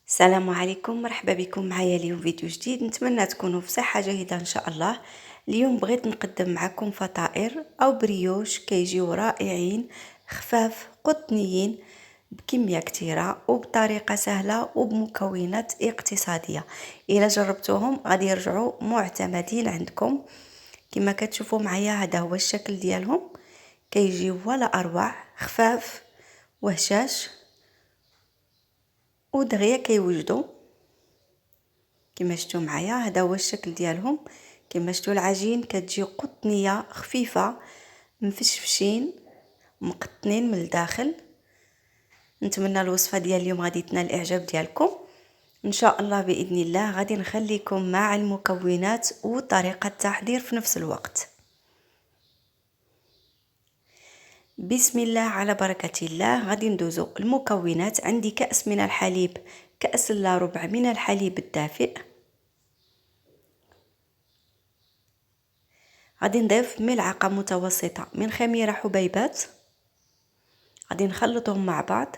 السلام عليكم، مرحبا بكم معايا اليوم فيديو جديد. نتمنى تكونوا في صحة جيدة ان شاء الله. اليوم بغيت نقدم معكم فطائر او بريوش كيجيو رائعين، خفاف قطنيين بكمية كثيرة وبطريقة سهلة وبمكونات اقتصادية. الى جربتوهم غادي يرجعوا معتمدين عندكم. كما كتشوفوا معايا هذا هو الشكل ديالهم، كيجيو ولا اروع، خفاف وهشاش ودغيا كيوجدوا. كما شفتوا معايا هذا هو الشكل ديالهم. كما شفتوا العجين كتجي قطنيه خفيفه، مفشفشين مقطنين من الداخل. نتمنى الوصفه ديال اليوم غادي تنال الاعجاب ديالكم ان شاء الله. باذن الله غادي نخليكم مع المكونات وطريقه التحضير في نفس الوقت. بسم الله على بركه الله. غادي ندوزو المكونات. عندي كأس من الحليب، كأس الا ربع من الحليب الدافئ. غادي نضيف ملعقة متوسطة من خميرة حبيبات. غادي نخلطهم مع بعض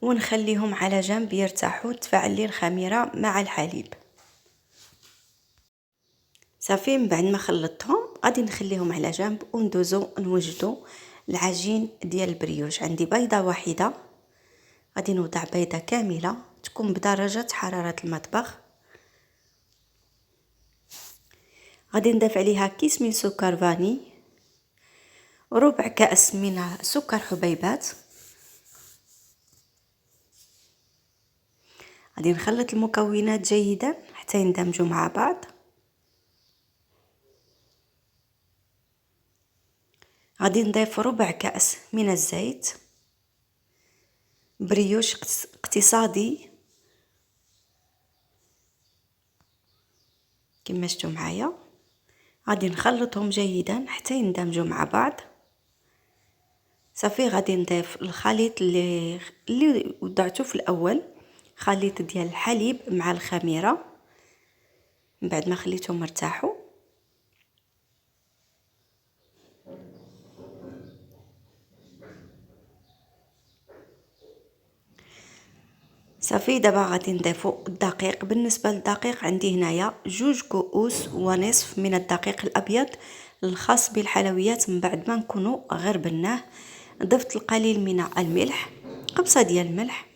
ونخليهم على جنب يرتاحوا، تفاعل لي الخميرة مع الحليب. صافي، من بعد ما خلطتهم غادي نخليهم على جنب وندوزو نوجدوا العجين ديال البريوش. عندي بيضة واحدة، غادي نوضع بيضة كاملة تكون بدرجة حرارة المطبخ. غادي نضيف عليها كيس من سكر فاني، ربع كأس من سكر حبيبات. غادي نخلط المكونات جيدا حتى يندمجوا مع بعض. غادي نضيف ربع كأس من الزيت. بريوش اقتصادي كما شفتوا معايا. غادي نخلطهم جيدا حتى يندمجوا مع بعض. صافي، غادي نضيف الخليط اللي وضعته في الاول، خليط ديال الحليب مع الخميره من بعد ما خليتهم ارتاحوا. صافي، دابا غادي نضيفوا الدقيق. بالنسبه للدقيق عندي هنايا 2 كؤوس ونصف من الدقيق الابيض الخاص بالحلويات. من بعد ما نكونوا غربناه ضفت القليل من الملح، قبصه ديال الملح.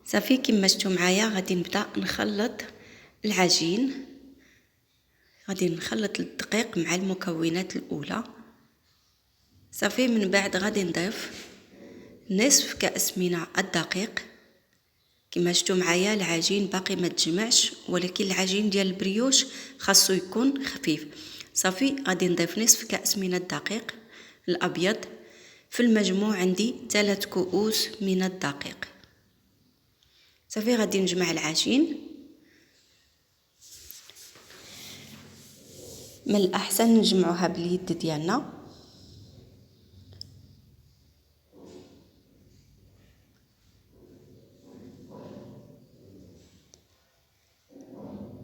صافي، كما شفتوا معايا غادي نبدا نخلط العجين. غادي نخلط الدقيق مع المكونات الاولى. صافي، من بعد غادي نضيف نصف كأس من الدقيق. كما شفتوا معايا العجين باقي ما تجمعش، ولكن العجين ديال البريوش خاصو يكون خفيف. صافي، غادي نضيف نصف كأس من الدقيق الابيض. في المجموع عندي 3 كؤوس من الدقيق. صافي، غادي نجمع العجين. من الاحسن نجمعوها باليد ديالنا.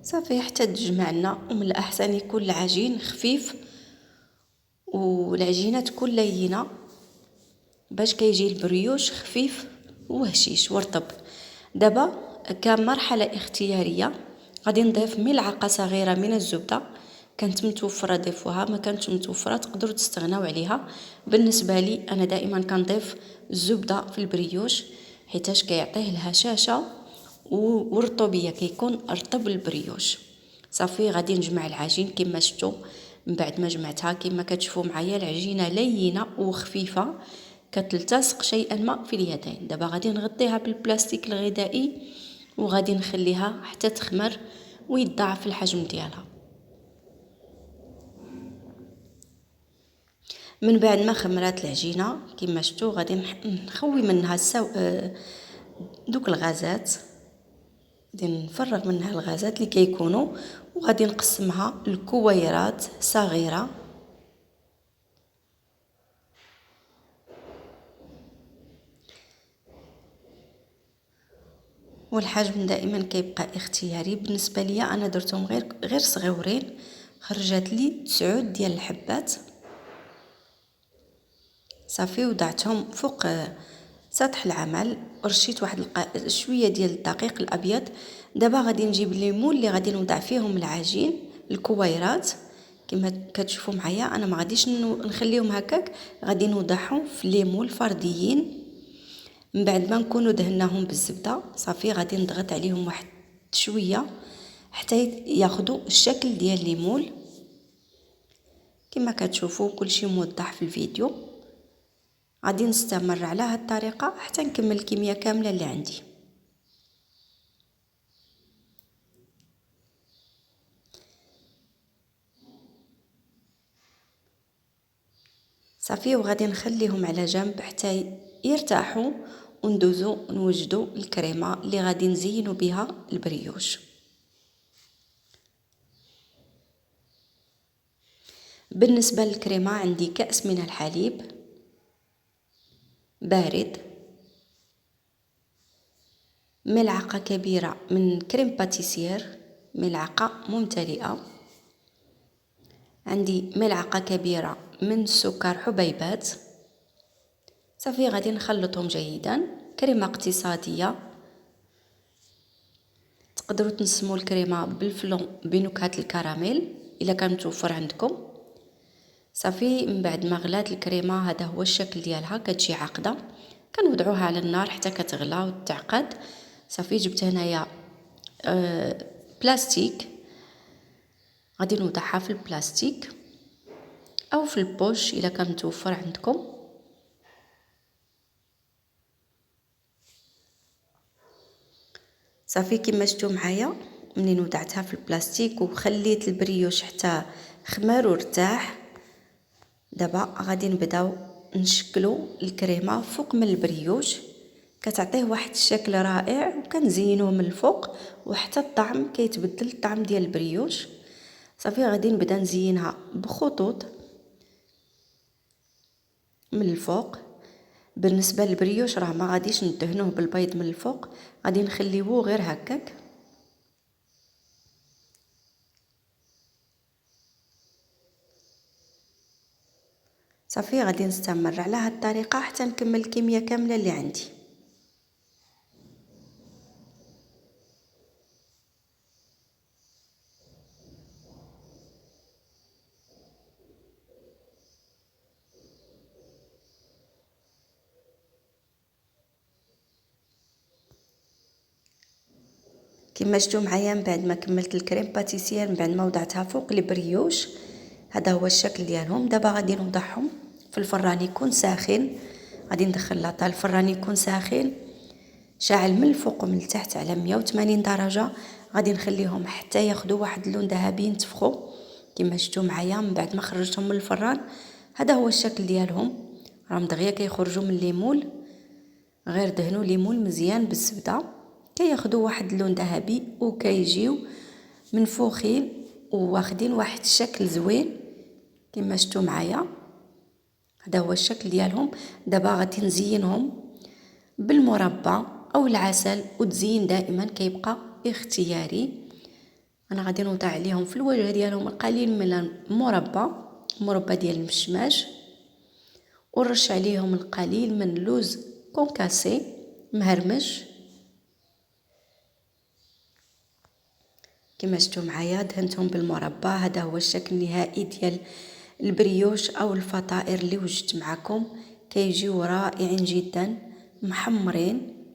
صافي حتى تجمع لنا، ومن الاحسن يكون العجين خفيف والعجينه تكون لينه باش كيجي البريوش خفيف وهشيش ورطب. دابا كمرحله اختياريه غادي نضيف ملعقه صغيره من الزبده. كانت متوفره ضيفوها، ما كانتش متوفره تقدروا تستغناو عليها. بالنسبه لي انا دائما كنضيف الزبده في البريوش حيتاش كيعطيه الهشاشه والرطوبيه، كيكون رطب البريوش. صافي، غادي نجمع العجين كما شفتوا. من بعد ما جمعتها كما كتشوفوا معايا العجينه لينه وخفيفه، كتلتصق شيئا ما في اليدين. دابا غادي نغطيها بالبلاستيك الغذائي وغادي نخليها حتى تخمر ويتضاعف الحجم ديالها. من بعد ما خمرات العجينه كما شفتوا غادي نخوي منها دوك الغازات. غادي نفرغ منها الغازات اللي كيكونوا، وغادي نقسمها لكويرات صغيره. والحجم دائما كيبقى اختياري. بالنسبه ليا انا درتهم غير صغيورين، خرجت لي 9 ديال الحبات. صافي وضعتهم فوق سطح العمل، ورشيت واحد شويه ديال الدقيق الابيض. دابا غادي نجيب ليمون اللي غادي نوضع فيهم العجين الكويرات كما كتشوفوا معايا. انا ما غاديش نخليهم هكاك، غادي نوضعهم في ليمون فرديين. من بعد ما نكونوا دهناهم بالزبده صافي غادي نضغط عليهم واحد شويه حتى ياخذوا الشكل ديال الليمون كما كتشوفوا. كلشي موضح في الفيديو. غادي نستمر على هذه الطريقه حتى نكمل الكميه كامله اللي عندي. صافي وغادي نخليهم على جنب حتى يرتاحوا، وندوزو نوجدوا الكريمه اللي غادي نزينوا بها البريوش. بالنسبه للكريمه عندي كأس من الحليب بارد، ملعقه كبيره من كريم باتيسير، ملعقه ممتلئه، عندي ملعقه كبيره من سكر حبيبات. صافي غادي نخلطهم جيدا. كريمه اقتصاديه، تقدروا تنسموا الكريمه بالفلون بنكهه الكراميل الا كان متوفر عندكم. صافي من بعد ما غلات الكريمه هذا هو الشكل ديالها، كتجي عاقده. كنوضعوها على النار حتى كتغلى وتعقد. صافي جبت هنايا بلاستيك، غادي نوضعها في البلاستيك او في البوش الا كان متوفر عندكم. صافي كما شفتوا معايا منين وضعتها في البلاستيك وخليت البريوش حتى خمر وارتاح. دابا غادي نبداو نشكلوا الكريمه فوق من البريوش، كتعطيه واحد الشكل رائع وكنزينوه من الفوق وحتى الطعم كيتبدل الطعم ديال البريوش. صافي غادي نبدا نزينها بخطوط من الفوق. بالنسبه للبريوش راه ما غاديش ندهنوه بالبيض من الفوق، غادي نخليوه غير هكاك. صافي غادي نستمر على هذه الطريقه حتى نكمل الكميه كامله اللي عندي. كما شفتوا معايا من بعد ما كملت الكريم باتيسير، من بعد ما وضعتها فوق البريوش هذا هو الشكل ديالهم. دابا غادي نوضعهم في الفران يكون ساخن. غادي ندخل لاطا الفران يكون ساخن شاعل من الفوق ومن التحت على 180 درجه. غادي نخليهم حتى ياخذوا واحد اللون ذهبي ينتفخوا كما شفتوا معايا. من بعد ما خرجتهم من الفران هذا هو الشكل ديالهم، راهم دغيا كيخرجوا من الليمون. غير دهنوا ليمون مزيان بالزبده كياخذوا واحد اللون ذهبي وكيجيو منفوخين وواخدين واحد الشكل زوين كما شفتوا معايا. هذا هو الشكل ديالهم. دابا غادي نزينهم بالمربى او العسل، وتزيين دائما كيبقى اختياري. انا غادي نوضع عليهم في الوجه ديالهم القليل من المربى ديال المشماش، ونرش عليهم القليل من اللوز كونكاسي مهرمش كما شفتوا معايا. دهنتهم بالمربى. هذا هو الشكل النهائي ديال البريوش او الفطائر اللي وجدت معكم. كيجيو رائعين جدا، محمرين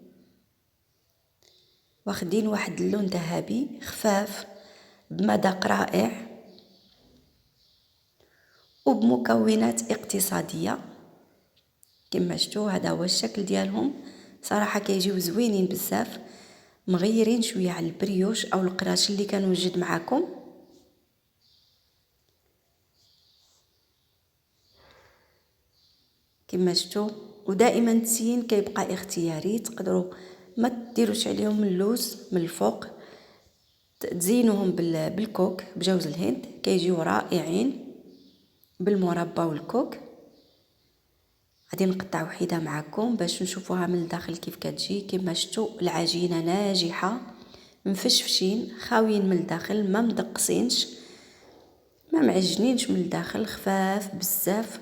واخدين واحد اللون ذهبي خفاف بمذاق رائع وبمكونات اقتصاديه كما شفتوا. هذا هو الشكل ديالهم. صراحه كيجيو زوينين بزاف، مغيرين شويه على البريوش او القراش اللي كان وجد معكم. كما شفتوا. ودائما التزيين كيبقى اختياري، تقدروا ما تديروش عليهم اللوز من الفوق، تزينوهم بالكوك بجوز الهند كيجيو رائعين بالمربى والكوك. غادي نقطع وحده معكم باش نشوفوها من الداخل كيف كتجي. كما شفتوا العجينه ناجحه، مفشفشين خاويين من الداخل، ما مدقسينش ما معجنينش من الداخل، خفاف بزاف.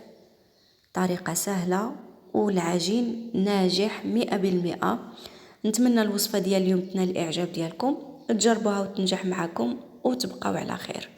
طريقة سهلة والعجين ناجح 100%. نتمنى الوصفة ديال اليوم تنال الاعجاب ديالكم، تجربوها وتنجح معكم وتبقاو على خير.